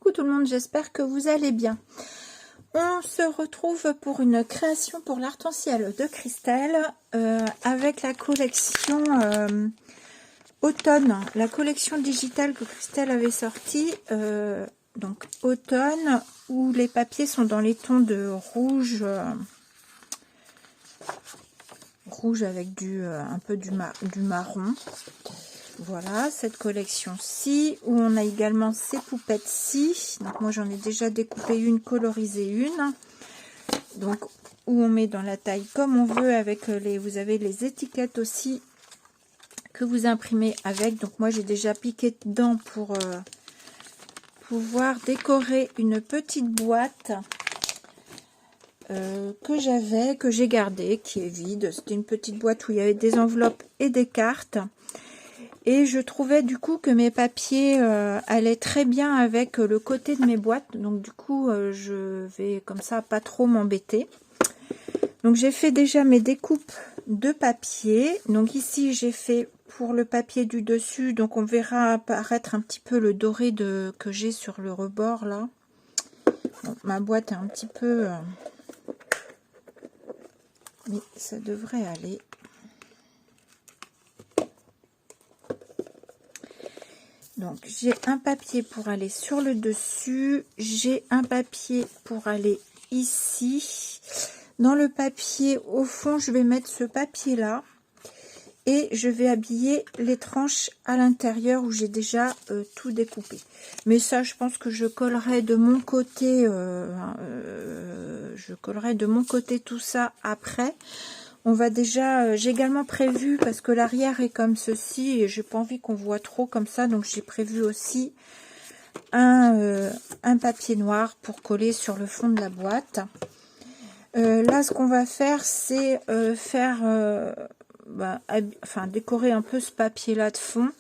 Coucou tout le monde, j'espère que vous allez bien. On se retrouve pour une création pour l'arc-en-ciel de Christelle avec la collection automne, la collection digitale que Christelle avait sortie, donc automne, où les papiers sont dans les tons de rouge, rouge avec un peu du marron. Voilà, cette collection-ci, où on a également ces poupettes-ci. Donc moi j'en ai déjà découpé une, colorisé une. Donc où on met dans la taille comme on veut, avec vous avez les étiquettes aussi que vous imprimez avec. Donc moi j'ai déjà piqué dedans pour pouvoir décorer une petite boîte que j'ai gardée, qui est vide. C'était une petite boîte où il y avait des enveloppes et des cartes. Et je trouvais du coup que mes papiers allaient très bien avec le côté de mes boîtes. Donc du coup, je vais comme ça pas trop m'embêter. Donc j'ai fait déjà mes découpes de papier. Donc ici, j'ai fait pour le papier du dessus. Donc on verra apparaître un petit peu le doré que j'ai sur le rebord là. Donc, ma boîte est un petit peu... mais ça devrait aller. Donc j'ai un papier pour aller sur le dessus, j'ai un papier pour aller ici. Dans le papier au fond, je vais mettre ce papier là et je vais habiller les tranches à l'intérieur où j'ai déjà tout découpé. Mais ça, je pense que je collerai de mon côté, tout ça après. On va déjà, j'ai également prévu, parce que l'arrière est comme ceci et j'ai pas envie qu'on voit trop comme ça, donc j'ai prévu aussi un papier noir pour coller sur le fond de la boîte. Là, ce qu'on va faire, c'est décorer un peu ce papier là de fond.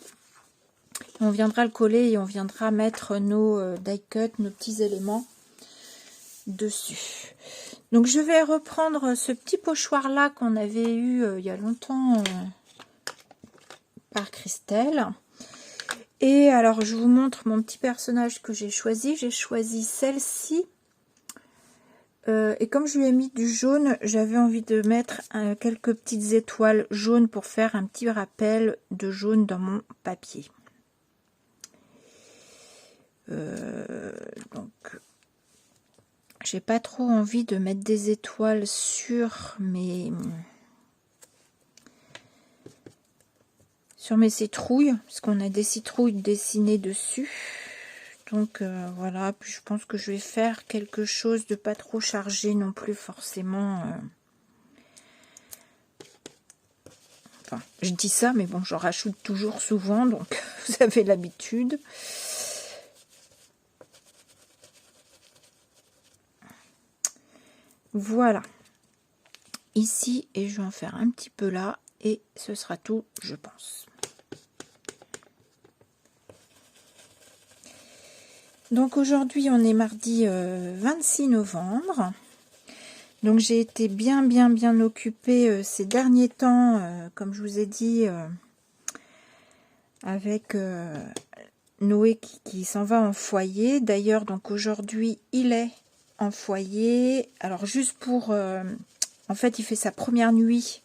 On viendra le coller et on viendra mettre nos die cut, nos petits éléments dessus. Donc je vais reprendre ce petit pochoir là qu'on avait eu il y a longtemps par Christelle. Et alors je vous montre mon petit personnage que j'ai choisi. J'ai choisi celle-ci. Et comme je lui ai mis du jaune, j'avais envie de mettre quelques petites étoiles jaunes pour faire un petit rappel de jaune dans mon papier. Donc j'ai pas trop envie de mettre des étoiles sur mes citrouilles, parce qu'on a des citrouilles dessinées dessus. Donc voilà, puis je pense que je vais faire quelque chose de pas trop chargé non plus forcément. Enfin, je dis ça, mais bon, j'en rajoute toujours souvent, donc vous avez l'habitude. Voilà. Ici, et je vais en faire un petit peu là, et ce sera tout, je pense. Donc aujourd'hui, on est mardi 26 novembre. Donc j'ai été bien occupée ces derniers temps, comme je vous ai dit, avec Noé qui s'en va en foyer. D'ailleurs, donc aujourd'hui, il est en foyer. Alors juste pour... en fait, il fait sa première nuit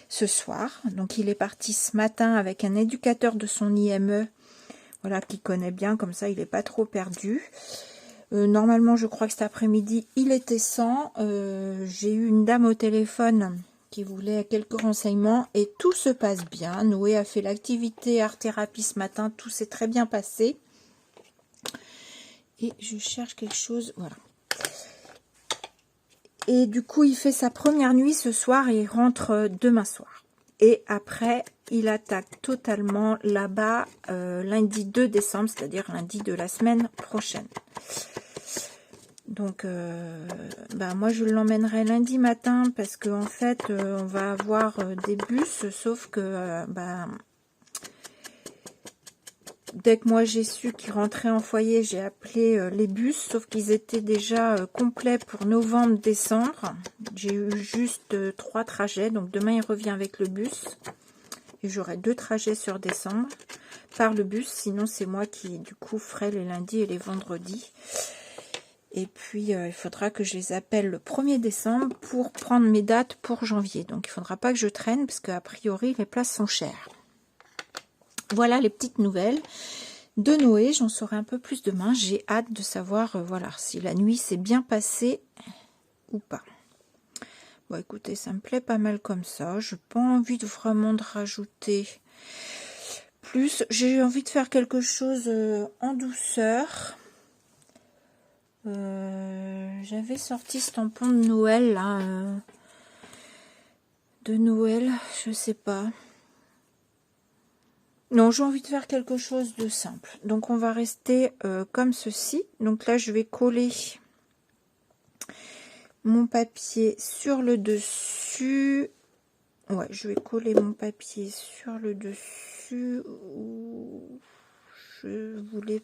ce soir. Donc il est parti ce matin avec un éducateur de son IME. Voilà, qui connaît bien, comme ça il n'est pas trop perdu. Normalement, je crois que cet après-midi, il était sans. J'ai eu une dame au téléphone qui voulait quelques renseignements et tout se passe bien. Noé a fait l'activité art-thérapie ce matin, tout s'est très bien passé. Et je cherche quelque chose, voilà. Et du coup, il fait sa première nuit ce soir et il rentre demain soir. Et après, il attaque totalement là-bas lundi 2 décembre, c'est-à-dire lundi de la semaine prochaine. Donc, moi, je l'emmènerai lundi matin parce qu'en fait, on va avoir des bus, sauf que dès que moi j'ai su qu'il rentrait en foyer, j'ai appelé les bus, sauf qu'ils étaient déjà complets pour novembre-décembre. J'ai eu juste 3 trajets, donc demain il revient avec le bus. Et j'aurai 2 trajets sur décembre par le bus. Sinon, c'est moi qui, du coup, ferai les lundis et les vendredis. Et puis, il faudra que je les appelle le 1er décembre pour prendre mes dates pour janvier. Donc, il ne faudra pas que je traîne parce qu'a priori, les places sont chères. Voilà les petites nouvelles de Noé. J'en saurai un peu plus demain. J'ai hâte de savoir voilà, si la nuit s'est bien passée ou pas. Bon, écoutez, ça me plaît pas mal comme ça. Je n'ai pas envie vraiment de rajouter plus. J'ai envie de faire quelque chose en douceur. J'avais sorti ce tampon de Noël, là. De Noël, je sais pas. Non, j'ai envie de faire quelque chose de simple. Donc, on va rester comme ceci. Donc là, je vais coller mon papier sur le dessus. Ouais, je vais coller mon papier sur le dessus. Je voulais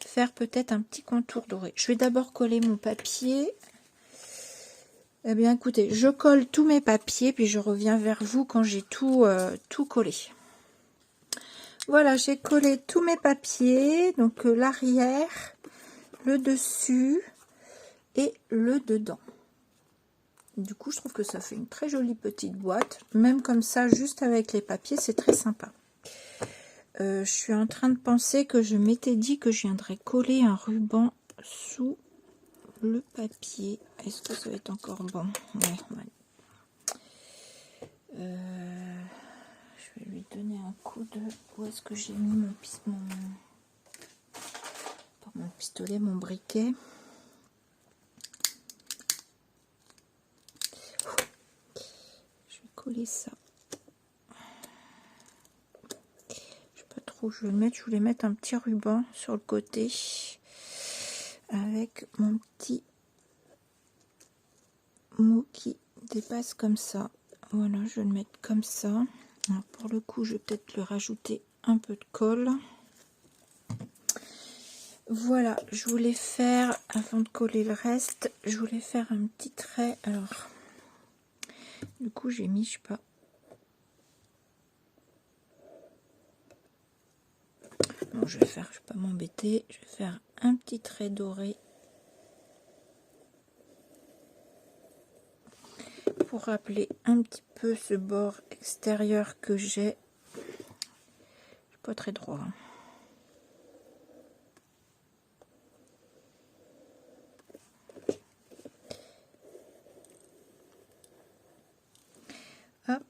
faire peut-être un petit contour doré. Je vais d'abord coller mon papier. Eh bien, écoutez, je colle tous mes papiers, puis je reviens vers vous quand j'ai tout collé. Voilà, j'ai collé tous mes papiers. Donc, l'arrière, le dessus et le dedans. Du coup, je trouve que ça fait une très jolie petite boîte. Même comme ça, juste avec les papiers, c'est très sympa. Je suis en train de penser que je m'étais dit que je viendrais coller un ruban sous le papier. Est-ce que ça va être encore bon? Ouais. Je vais lui donner un coup de... Où est-ce que j'ai mis mon pistolet, mon briquet? Je vais coller ça. Je sais pas trop où je vais le mettre. Je voulais mettre un petit ruban sur le côté avec mon petit mot qui dépasse comme ça. Voilà, je vais le mettre comme ça. Alors, pour le coup, je vais peut-être lui rajouter un peu de colle. Voilà, je voulais faire, avant de coller le reste, je voulais faire un petit trait. Alors, du coup, j'ai mis, je sais pas. Bon, je vais pas m'embêter. Je vais faire un petit trait doré pour rappeler un petit peu ce bord extérieur que j'ai. Pas très droit. Hop.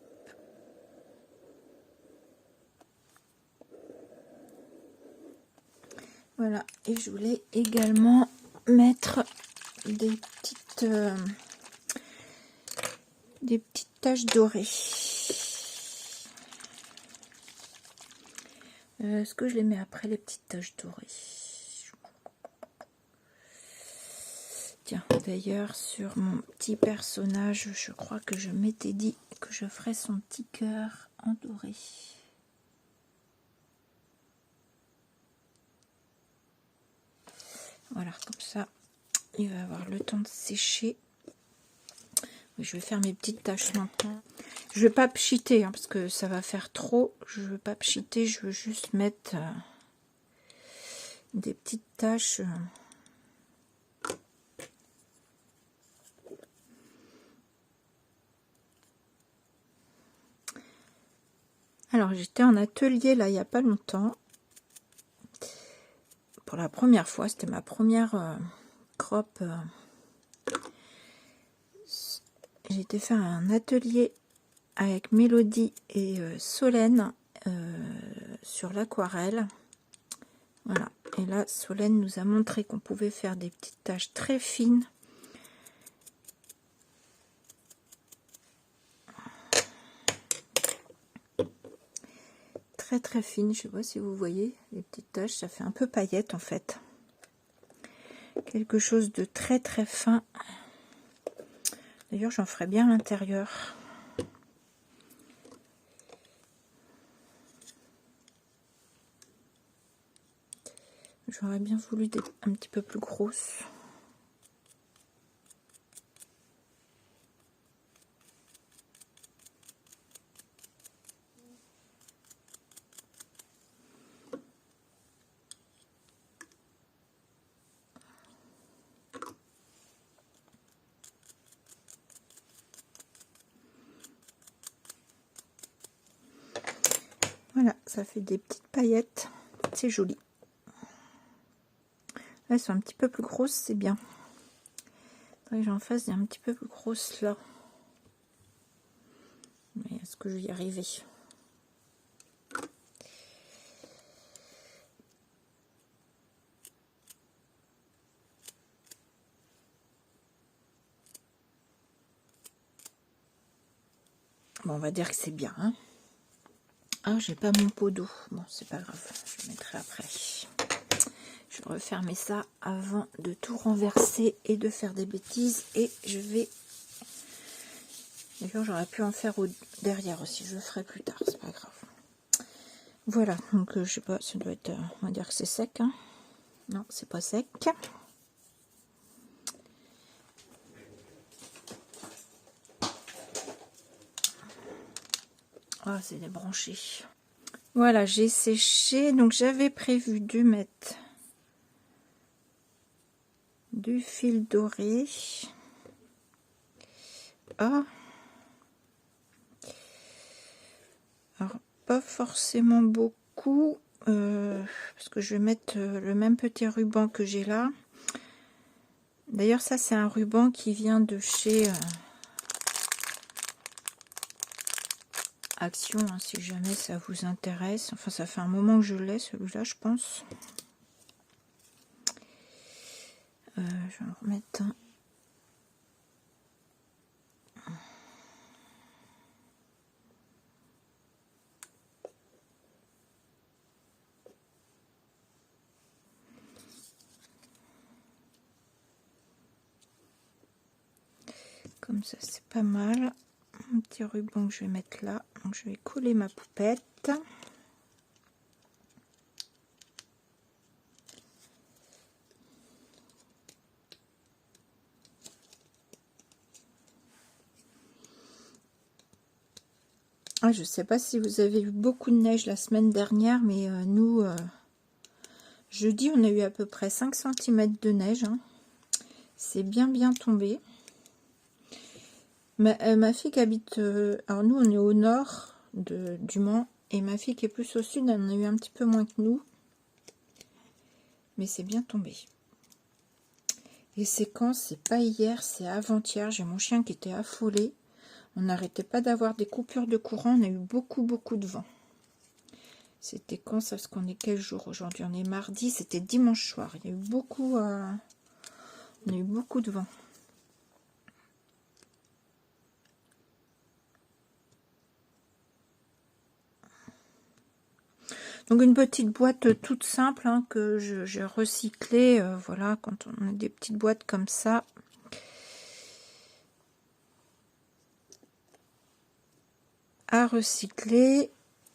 Voilà, et je voulais également mettre des petites taches dorées. Est-ce que je les mets après les petites taches dorées? Tiens, d'ailleurs, sur mon petit personnage, je crois que je m'étais dit que je ferais son petit cœur en doré. Voilà, comme ça, il va avoir le temps de sécher. Je vais faire mes petites taches maintenant. Je ne vais pas pchiter, hein, parce que ça va faire trop. Je ne veux pas pchiter, je veux juste mettre des petites taches. Alors, j'étais en atelier, là, il n'y a pas longtemps. Pour la première fois, c'était ma première crop. J'ai été faire un atelier avec Mélodie et Solène sur l'aquarelle. Voilà. Et là, Solène nous a montré qu'on pouvait faire des petites taches très fines. Très très fines. Je ne sais pas si vous voyez les petites taches. Ça fait un peu paillette en fait. Quelque chose de très très fin. D'ailleurs, j'en ferai bien à l'intérieur. J'aurais bien voulu des un petit peu plus grosses. Voilà, ça fait des petites paillettes. C'est joli. Là, elles sont un petit peu plus grosses, c'est bien. Faudrait que j'en fasse un petit peu plus grosses là. Mais est-ce que je vais y arriver? Bon, on va dire que c'est bien. Hein. Ah, j'ai pas mon pot d'eau. Bon, c'est pas grave. Je le mettrai après. Je vais refermer ça avant de tout renverser et de faire des bêtises. Et je vais... D'ailleurs, j'aurais pu en faire derrière aussi. Je le ferai plus tard. C'est pas grave. Voilà. Donc, je sais pas. Ça doit être... on va dire que c'est sec. Hein. Non, c'est pas sec. Ah, c'est débranché. Voilà, j'ai séché. Donc, j'avais prévu de mettre du fil doré. Ah. Alors, pas forcément beaucoup. Parce que je vais mettre le même petit ruban que j'ai là. D'ailleurs, ça, c'est un ruban qui vient de chez... Action, hein, si jamais ça vous intéresse. Enfin, ça fait un moment que je l'ai, celui-là, je pense. Je vais en remettre un. Comme ça, c'est pas mal. Un petit ruban que je vais mettre là. Donc, je vais coller ma poupette. Ah, je sais pas si vous avez eu beaucoup de neige la semaine dernière, mais nous, jeudi, on a eu à peu près 5 cm de neige. Hein. C'est bien tombé. Ma fille qui habite... alors nous, on est au nord du Mans. Et ma fille qui est plus au sud, elle en a eu un petit peu moins que nous. Mais c'est bien tombé. Et c'est quand? C'est pas hier, c'est avant-hier. J'ai mon chien qui était affolé. On n'arrêtait pas d'avoir des coupures de courant. On a eu beaucoup de vent. C'était quand ça? Parce qu'on est quel jour aujourd'hui? On est mardi. C'était dimanche soir. Il y a eu beaucoup... on a eu beaucoup de vent. Donc une petite boîte toute simple hein, que j'ai recyclée. Voilà, quand on a des petites boîtes comme ça. À recycler.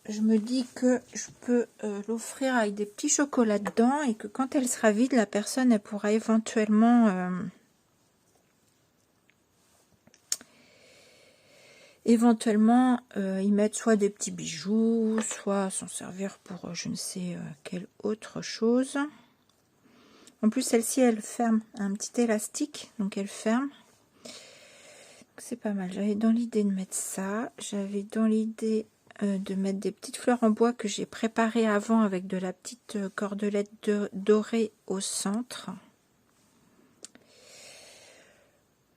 Je me dis que je peux l'offrir avec des petits chocolats dedans et que quand elle sera vide, la personne elle pourra éventuellement y mettre soit des petits bijoux, soit s'en servir pour je ne sais quelle autre chose. En plus, celle-ci, elle ferme, un petit élastique, donc elle ferme. C'est pas mal. J'avais dans l'idée de mettre ça. J'avais dans l'idée de mettre des petites fleurs en bois que j'ai préparées avant avec de la petite cordelette dorée au centre.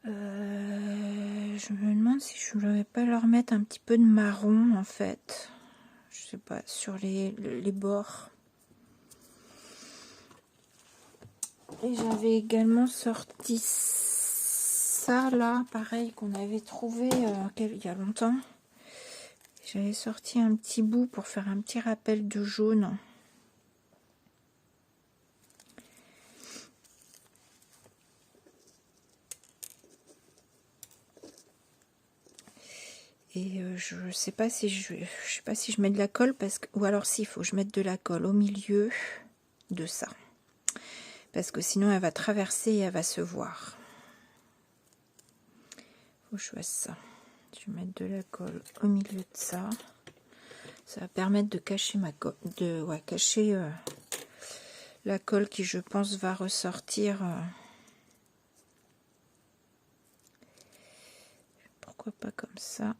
Je me demande si je ne vais pas leur mettre un petit peu de marron en fait. Je sais pas, sur les bords. Et j'avais également sorti ça là, pareil, qu'on avait trouvé il y a longtemps. J'avais sorti un petit bout pour faire un petit rappel de jaune. Et je sais pas si je sais pas si je mets de la colle parce que ou alors s'il faut que je mette de la colle au milieu de ça. Parce que sinon elle va traverser et elle va se voir. Faut que je fasse ça. Je vais mettre de la colle au milieu de ça. Ça va permettre de cacher ma colle, cacher la colle qui je pense va ressortir. Pourquoi pas comme ça? Ma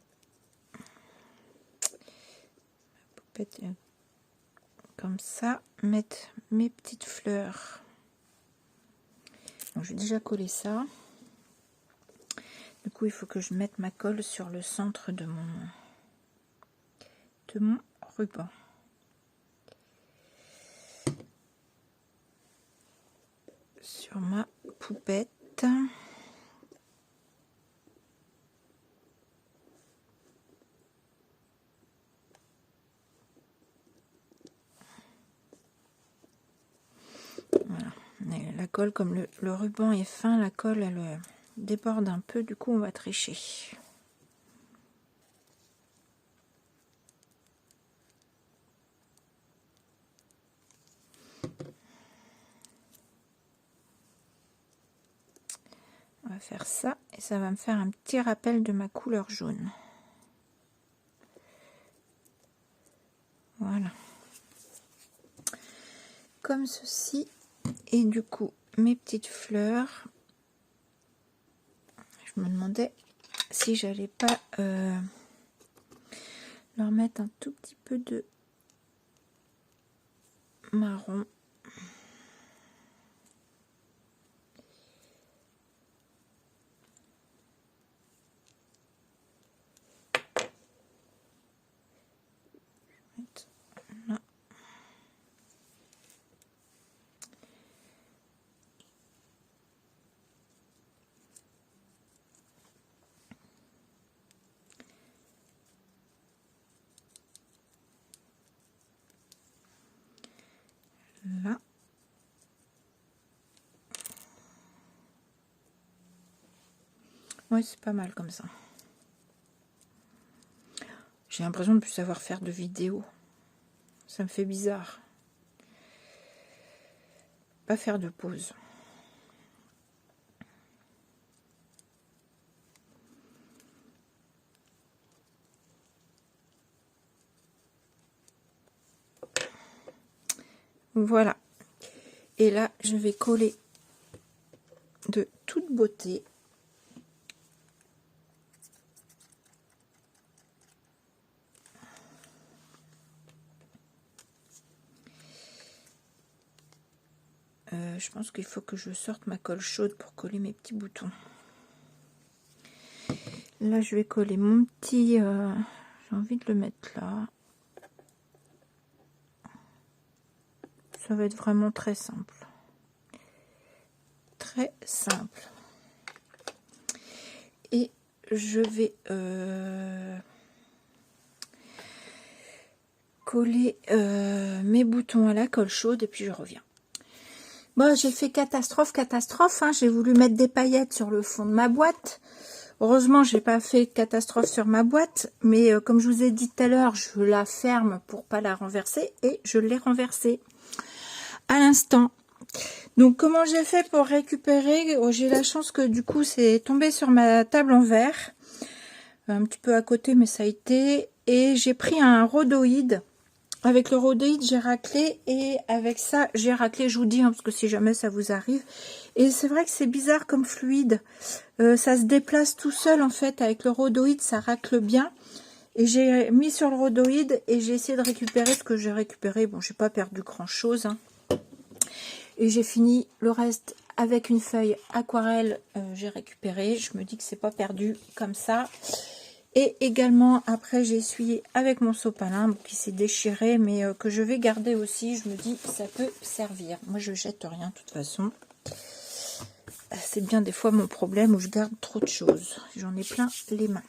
poupette est comme ça, mettre mes petites fleurs. Donc, je vais déjà coller ça. Du coup, il faut que je mette ma colle sur le centre de mon ruban. Sur ma poupette. Voilà. Et la colle, comme le ruban est fin, la colle elle déborde un peu, du coup on va tricher. On va faire ça et ça va me faire un petit rappel de ma couleur jaune. Voilà. Comme ceci. Et du coup, mes petites fleurs, je me demandais si j'allais pas leur mettre un tout petit peu de marron. Là. Là. Oui, c'est pas mal comme ça. J'ai l'impression de ne plus savoir faire de vidéos. Ça me fait bizarre. Pas faire de pause. Voilà. Et là, je vais coller de toute beauté. Je pense qu'il faut que je sorte ma colle chaude pour coller mes petits boutons. Là, je vais coller mon petit... j'ai envie de le mettre là. Ça va être vraiment très simple. Très simple. Et je vais coller mes boutons à la colle chaude et puis je reviens. Bon, j'ai fait catastrophe, hein. J'ai voulu mettre des paillettes sur le fond de ma boîte. Heureusement, j'ai pas fait catastrophe sur ma boîte, mais comme je vous ai dit tout à l'heure, je la ferme pour pas la renverser et je l'ai renversée à l'instant. Donc, comment j'ai fait pour récupérer? J'ai la chance que du coup, c'est tombé sur ma table en verre, un petit peu à côté, mais ça a été. Et j'ai pris un rhodoïde. Avec le rhodoïde, j'ai raclé et avec ça, j'ai raclé, je vous dis, hein, parce que si jamais ça vous arrive. Et c'est vrai que c'est bizarre comme fluide. Ça se déplace tout seul, en fait. Avec le rhodoïde, ça racle bien. Et j'ai mis sur le rhodoïde et j'ai essayé de récupérer ce que j'ai récupéré. Bon, j'ai pas perdu grand-chose. Hein. Et j'ai fini le reste avec une feuille aquarelle. J'ai récupéré. Je me dis que c'est pas perdu comme ça. Et également, après, j'ai essuyé avec mon sopalin qui s'est déchiré, mais que je vais garder aussi. Je me dis, ça peut servir. Moi, je jette rien, de toute façon. C'est bien des fois mon problème où je garde trop de choses. J'en ai plein les mains.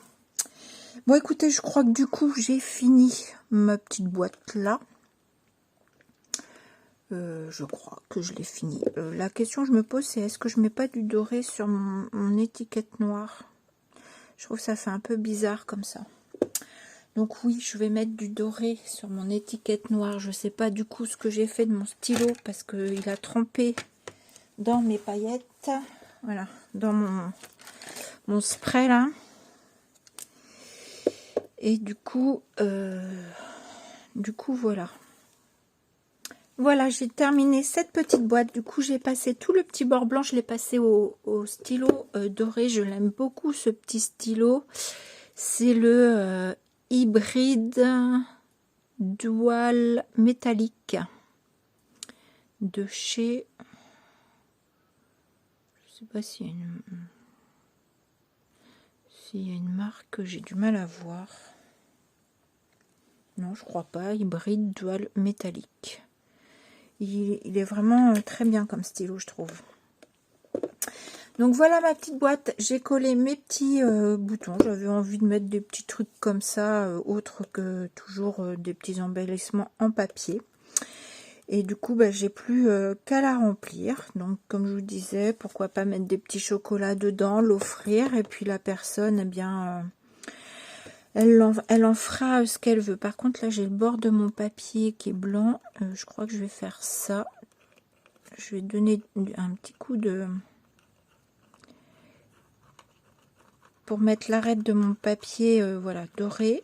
Bon, écoutez, je crois que du coup, j'ai fini ma petite boîte là. Je crois que je l'ai fini. La question que je me pose, c'est est-ce que je mets pas du doré sur mon étiquette noire? Je trouve que ça fait un peu bizarre comme ça. Donc oui, je vais mettre du doré sur mon étiquette noire. Je sais pas du coup ce que j'ai fait de mon stylo parce qu'il a trempé dans mes paillettes. Voilà, dans mon spray là. Et du coup voilà. Voilà, j'ai terminé cette petite boîte. Du coup, j'ai passé tout le petit bord blanc. Je l'ai passé au stylo doré. Je l'aime beaucoup, ce petit stylo. C'est le hybride Dual métallique de chez, je sais pas s'il y a une marque, j'ai du mal à voir. Non, je crois pas. Hybride dual métallique. Il est vraiment très bien comme stylo, je trouve. Donc voilà ma petite boîte. J'ai collé mes petits boutons. J'avais envie de mettre des petits trucs comme ça, autres que toujours des petits embellissements en papier. Et du coup, bah, j'ai plus qu'à la remplir. Donc comme je vous disais, pourquoi pas mettre des petits chocolats dedans, l'offrir. Et puis la personne, eh bien, elle en fera ce qu'elle veut. Par contre, là, j'ai le bord de mon papier qui est blanc. Je crois que je vais faire ça. Je vais donner un petit coup de... pour mettre l'arête de mon papier voilà, doré.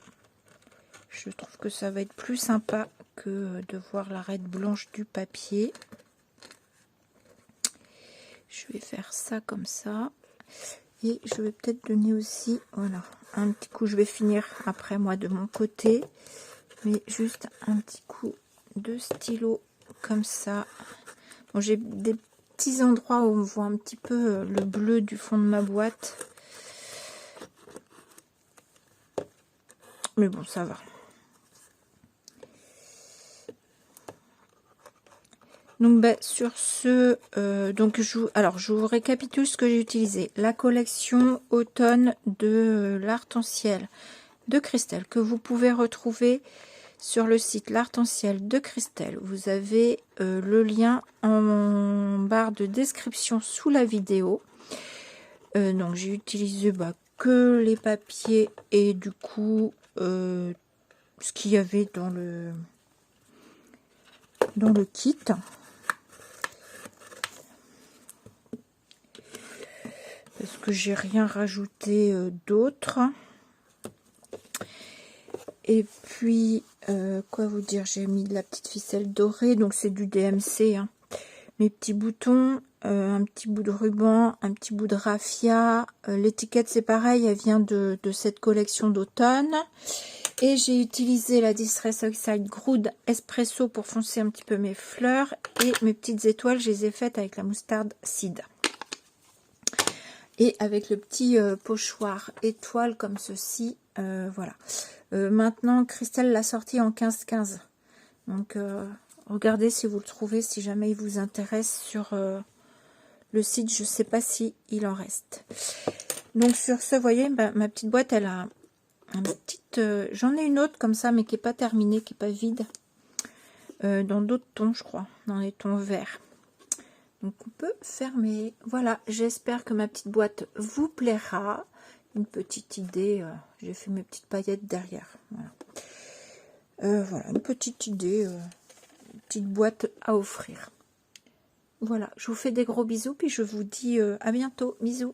Je trouve que ça va être plus sympa que de voir l'arête blanche du papier. Je vais faire ça comme ça. Et je vais peut-être donner aussi, voilà, un petit coup. Je vais finir après moi de mon côté. Mais juste un petit coup de stylo comme ça. Bon, j'ai des petits endroits où on voit un petit peu le bleu du fond de ma boîte. Mais bon, ça va. Donc bah, sur ce, donc je vous récapitule ce que j'ai utilisé. La collection automne de l'Arc-en-Ciel de Christelle que vous pouvez retrouver sur le site l'Arc-en-Ciel de Christelle. Vous avez le lien en barre de description sous la vidéo. Donc j'ai utilisé que les papiers et du coup ce qu'il y avait dans le kit. Parce que j'ai rien rajouté d'autre. Et puis, quoi vous dire, j'ai mis de la petite ficelle dorée, donc c'est du DMC. Hein. Mes petits boutons, un petit bout de ruban, un petit bout de raffia. L'étiquette, c'est pareil, elle vient de cette collection d'automne. Et j'ai utilisé la Distress Oxide Ground Espresso pour foncer un petit peu mes fleurs. Et mes petites étoiles, je les ai faites avec la moutarde Seed. Et avec le petit pochoir étoile comme ceci, voilà. Maintenant, Christelle l'a sorti en 15-15. Donc, regardez si vous le trouvez, si jamais il vous intéresse sur le site. Je ne sais pas si il en reste. Donc, sur ce, vous voyez, ma petite boîte, elle a une petite... J'en ai une autre comme ça, mais qui n'est pas terminée, qui n'est pas vide. Dans d'autres tons, je crois. Dans les tons verts. Donc on peut fermer. Voilà, j'espère que ma petite boîte vous plaira. Une petite idée, j'ai fait mes petites paillettes derrière. Voilà, voilà une petite idée, une petite boîte à offrir. Voilà, je vous fais des gros bisous, puis je vous dis à bientôt. Bisous.